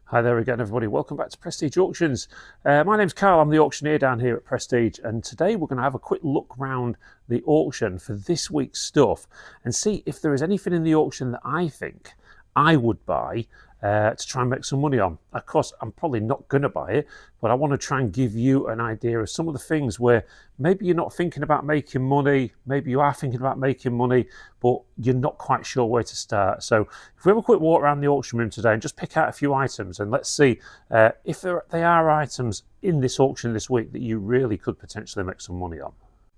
Hi there again, everybody. Welcome back to Prestige Auctions. My name's Carl. I'm the auctioneer down here at Prestige, and today we're going to have a quick look round the auction for this week's stuff and see if there is anything in the auction that I think I would buy to try and make some money on. Of course, I'm probably not going to buy it, but I want to try and give you an idea of some of the things where maybe you're not thinking about making money, maybe you are thinking about making money, but you're not quite sure where to start. So if we have a quick walk around the auction room today and just pick out a few items, and let's see if they are items in this auction this week that you really could potentially make some money on.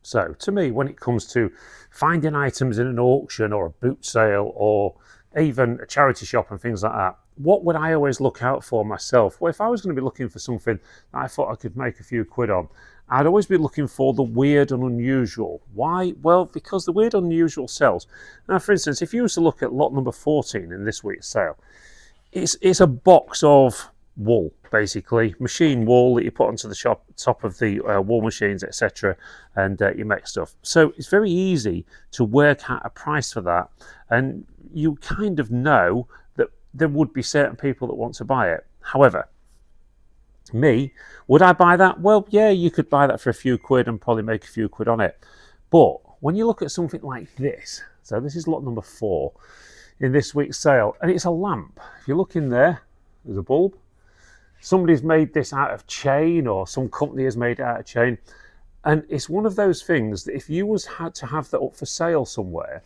So to me, when it comes to finding items in an auction or a boot sale or even a charity shop and things like that, what would I always look out for myself? Well, if I was going to be looking for something that I thought I could make a few quid on, I'd always be looking for the weird and unusual. Why? Well, because the weird and unusual sells. Now, for instance, if you was to look at lot number 14 in this week's sale, it's a box of wool, basically, machine wool that you put onto the top of the wool machines, etc., and you make stuff. So it's very easy to work out a price for that, and you kind of know that there would be certain people that want to buy it. However, me, would I buy that? Well, yeah, you could buy that for a few quid and probably make a few quid on it. But when you look at something like this, so this is lot number 4 in this week's sale, and it's a lamp. If you look in there, there's a bulb. Somebody's made this out of chain, or some company has made it out of chain, and it's one of those things that if you had to have that up for sale somewhere,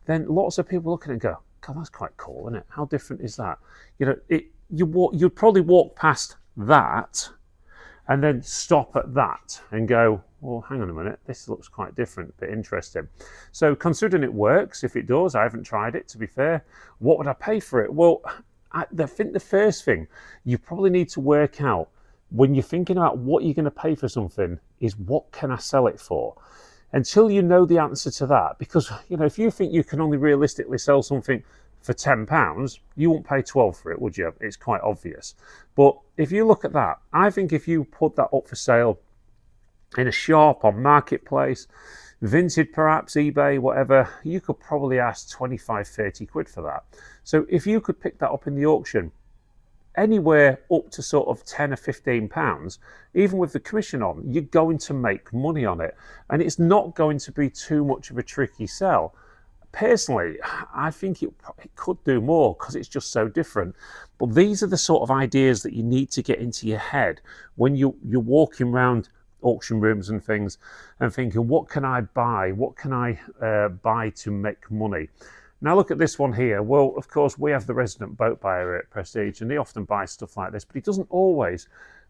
then lots of people look at it and go, God, that's quite cool, isn't it? How different is that? You know, you'd probably walk past that and then stop at that and go, well, hang on a minute, this looks quite different, a bit interesting. So considering it works, if it does, I haven't tried it, to be fair, what would I pay for it? Well, I think the first thing you probably need to work out when you're thinking about what you're going to pay for something is, what can I sell it for? Until you know the answer to that, because you know, if you think you can only realistically sell something for £10, you won't pay 12 for it, would you? It's quite obvious. But if you look at that, I think if you put that up for sale in a shop, on Marketplace, Vinted perhaps, eBay, whatever, you could probably ask 25, 30 quid for that. So if you could pick that up in the auction, anywhere up to sort of 10 or 15 pounds, even with the commission on, you're going to make money on it, and it's not going to be too much of a tricky sell. Personally, I think it could do more because it's just so different. But these are the sort of ideas that you need to get into your head when you're walking around auction rooms and things and thinking, what can I buy? What can I buy to make money? Now look at this one here. Well, of course, we have the resident boat buyer at Prestige, and he often buys stuff like this, but he doesn't always.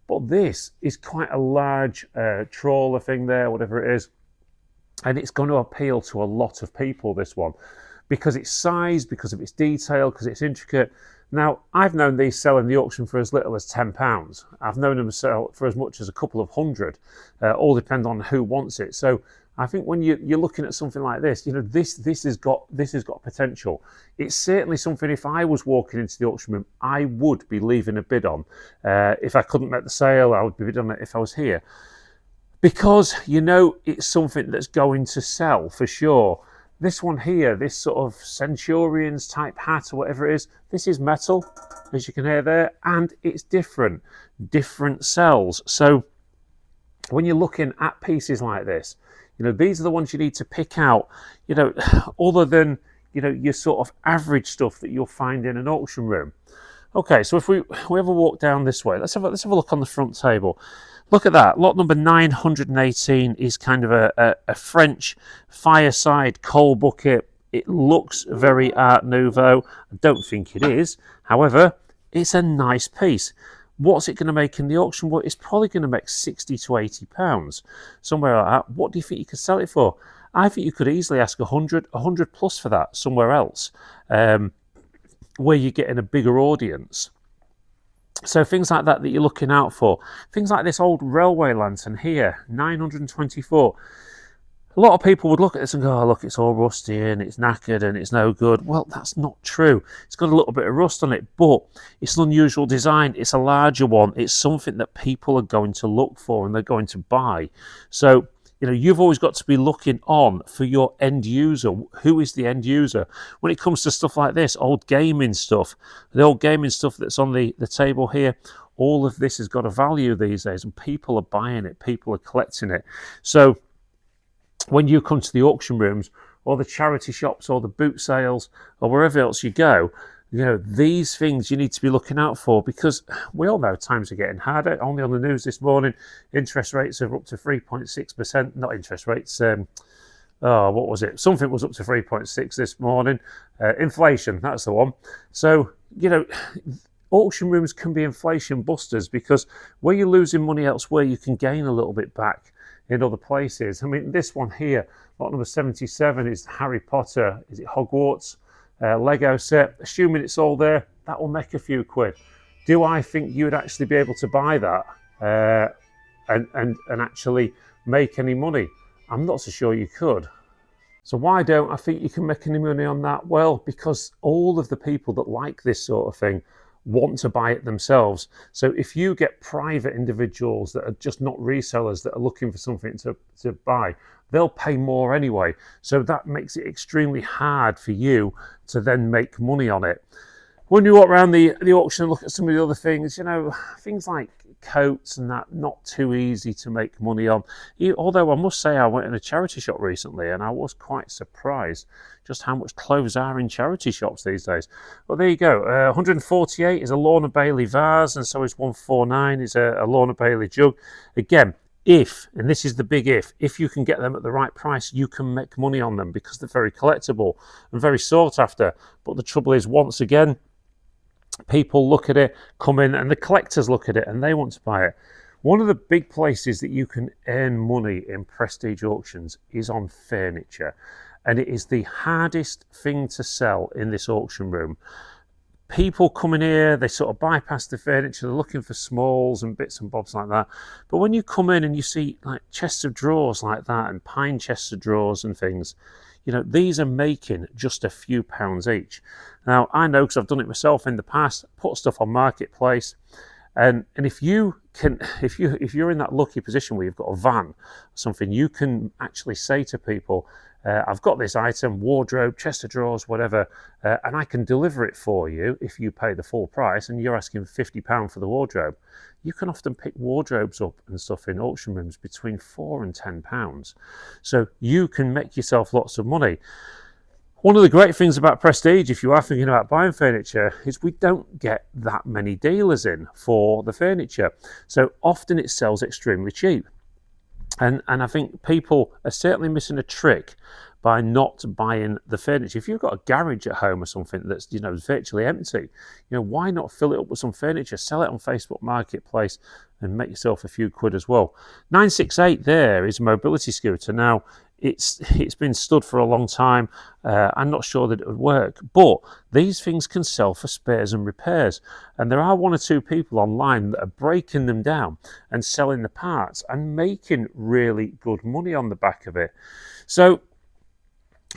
But this is quite a large trawler thing there, whatever it is, and it's going to appeal to a lot of people, this one, because it's size, because of its detail, because it's intricate. Now, I've known these sell in the auction for as little as £10. I've known them sell for as much as a couple of hundred, all depend on who wants it. So I think when you're looking at something like this, you know, this has got potential. It's certainly something, if I was walking into the auction room, I would be leaving a bid on. If I couldn't make the sale, I would be bidding on it if I was here. Because, you know, it's something that's going to sell for sure. This one here, this sort of Centurions type hat or whatever it is, this is metal, as you can hear there, and it's different sells. So when you're looking at pieces like this, you know, these are the ones you need to pick out, you know, other than, you know, your sort of average stuff that you'll find in an auction room. Okay, so if we have a walk down this way, let's have a look on the front table. Look at that. Lot number 918 is kind of a French fireside coal bucket. It looks very Art Nouveau. I don't think it is. However, it's a nice piece. What's it going to make in the auction? Well, it's probably going to make 60 to 80 pounds, somewhere like that. What do you think you could sell it for? I think you could easily ask 100 plus for that somewhere else, where you're getting a bigger audience. So things like that you're looking out for. Things like this old railway lantern here, 924. A lot of people would look at this and go, oh, look, it's all rusty and it's knackered and it's no good. Well, that's not true. It's got a little bit of rust on it, but it's an unusual design. It's a larger one. It's something that people are going to look for and they're going to buy. So you've always got to be looking on for your end user. Who is the end user? When it comes to stuff like this, old gaming stuff, the old gaming stuff that's on the table here, all of this has got a value these days, and people are buying it, people are collecting it. So when you come to the auction rooms or the charity shops or the boot sales or wherever else you go, these things you need to be looking out for, because we all know times are getting harder. Only on the news this morning, interest rates are up to 3.6%. Not interest rates, what was it? Something was up to 3.6 this morning. Inflation, that's the one. So, auction rooms can be inflation busters, because where you're losing money elsewhere, you can gain a little bit back in other places. I mean, this one here, lot number 77, is Harry Potter, is it Hogwarts? Lego set. Assuming it's all there, that will make a few quid. Do I think you would actually be able to buy that and actually make any money? I'm not so sure you could. So why don't I think you can make any money on that? Well, because all of the people that like this sort of thing want to buy it themselves. So if you get private individuals that are just not resellers, that are looking for something to buy, they'll pay more anyway. So that makes it extremely hard for you to then make money on it. When you walk around the auction and look at some of the other things, things like coats and that, not too easy to make money on. Although I must say, I went in a charity shop recently and I was quite surprised just how much clothes are in charity shops these days. Well, there you go. 148 is a Lorna Bailey vase, and so is 149 is a Lorna Bailey jug. Again, and this is the big if you can get them at the right price, you can make money on them, because they're very collectible and very sought after. But the trouble is, once again, people look at it, come in, and the collectors look at it and they want to buy it. One of the big places that you can earn money in Prestige Auctions is on furniture, and it is the hardest thing to sell in this auction room. People come in here, they sort of bypass the furniture, they're looking for smalls and bits and bobs like that. But when you come in and you see like chests of drawers like that, and pine chests of drawers and things, these are making just a few pounds each. Now, I know, because I've done it myself in the past, put stuff on Marketplace, and if you're in that lucky position where you've got a van or something, you can actually say to people, I've got this item, wardrobe, chest of drawers, whatever, and I can deliver it for you if you pay the full price, and you're asking £50 for the wardrobe. You can often pick wardrobes up and stuff in auction rooms between £4 and £10. So you can make yourself lots of money. One of the great things about Prestige, if you are thinking about buying furniture, is we don't get that many dealers in for the furniture. So often it sells extremely cheap. And I think people are certainly missing a trick by not buying the furniture. If you've got a garage at home or something that's virtually empty, why not fill it up with some furniture, sell it on Facebook Marketplace, and make yourself a few quid as well. 968 there is a mobility scooter. Now, it's been stood for a long time. I'm not sure that it would work, but these things can sell for spares and repairs, and there are one or two people online that are breaking them down and selling the parts and making really good money on the back of it. So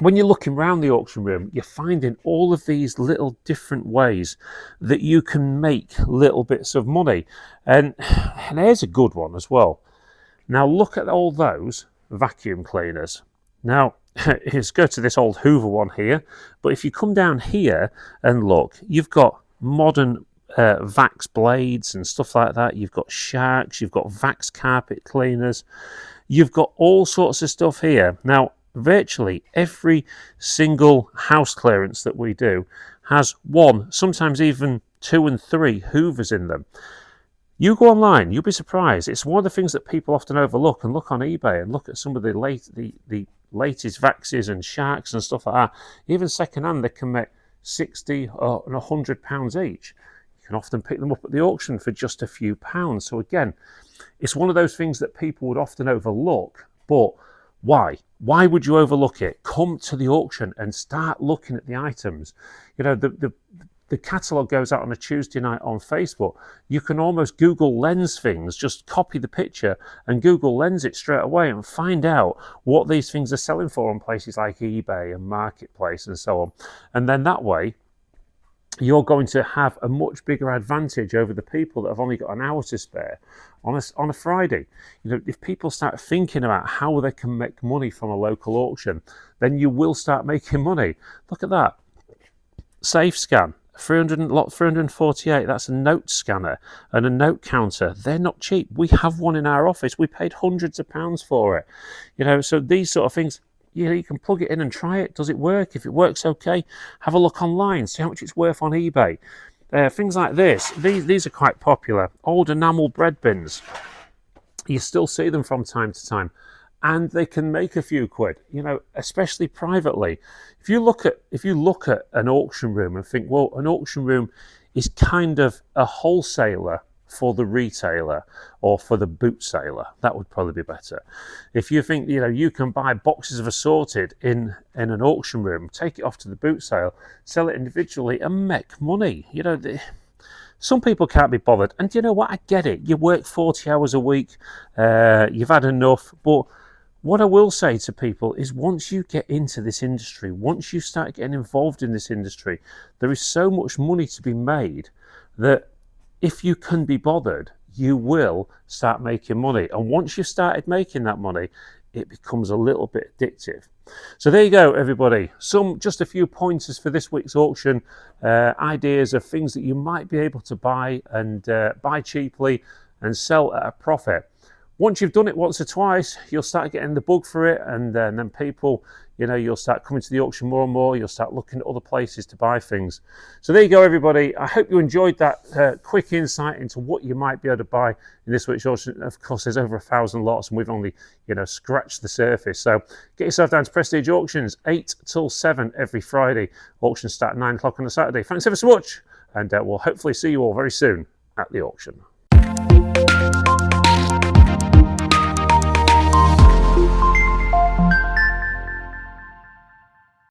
when you're looking around the auction room, you're finding all of these little different ways that you can make little bits of money, and here's a good one as well. Now look at all those vacuum cleaners. Now, let's go to this old Hoover one here, but if you come down here and look, you've got modern Vax blades and stuff like that. You've got Sharks, you've got Vax carpet cleaners, you've got all sorts of stuff here. Now, virtually every single house clearance that we do has one, sometimes even 2 and 3 Hoovers in them. You go online, you'll be surprised. It's one of the things that people often overlook, and look on eBay and look at some of the latest Vaxes and Sharks and stuff like that. Even second-hand, they can make £60 or £100 each. You can often pick them up at the auction for just a few pounds. So again, it's one of those things that people would often overlook. But why? Why would you overlook it? Come to the auction and start looking at the items. The catalogue goes out on a Tuesday night on Facebook. You can almost Google Lens things, just copy the picture and Google Lens it straight away and find out what these things are selling for on places like eBay and Marketplace and so on. And then that way, you're going to have a much bigger advantage over the people that have only got an hour to spare on a Friday. If people start thinking about how they can make money from a local auction, then you will start making money. Look at that. Safe scan. 348, that's a note scanner and a note counter. They're not cheap. We have one in our office. We paid hundreds of pounds for it. So these sort of things, you can plug it in and try it. Does it work? If it works, okay, have a look online, see how much it's worth on eBay. Things like this, these are quite popular. Old enamel bread bins. You still see them from time to time, and they can make a few quid, especially privately. If you look at an auction room and think, well, an auction room is kind of a wholesaler for the retailer or for the boot sailor, that would probably be better. If you think, you can buy boxes of assorted in an auction room, take it off to the boot sale, sell it individually and make money. Some people can't be bothered. And you know what? I get it. You work 40 hours a week, you've had enough. But what I will say to people is, once you get into this industry, once you start getting involved in this industry, there is so much money to be made that if you can be bothered, you will start making money. And once you've started making that money, it becomes a little bit addictive. So there you go, everybody. Just a few pointers for this week's auction, ideas of things that you might be able to buy and buy cheaply and sell at a profit. Once you've done it once or twice, you'll start getting the bug for it, and then people, you'll start coming to the auction more and more. You'll start looking at other places to buy things. So there you go, everybody. I hope you enjoyed that quick insight into what you might be able to buy in this week's auction. Of course, there's over 1,000 lots, and we've only, scratched the surface. So get yourself down to Prestige Auctions, 8 till 7 every Friday. Auctions start at 9 o'clock on a Saturday. Thanks ever so much, and we'll hopefully see you all very soon at the auction.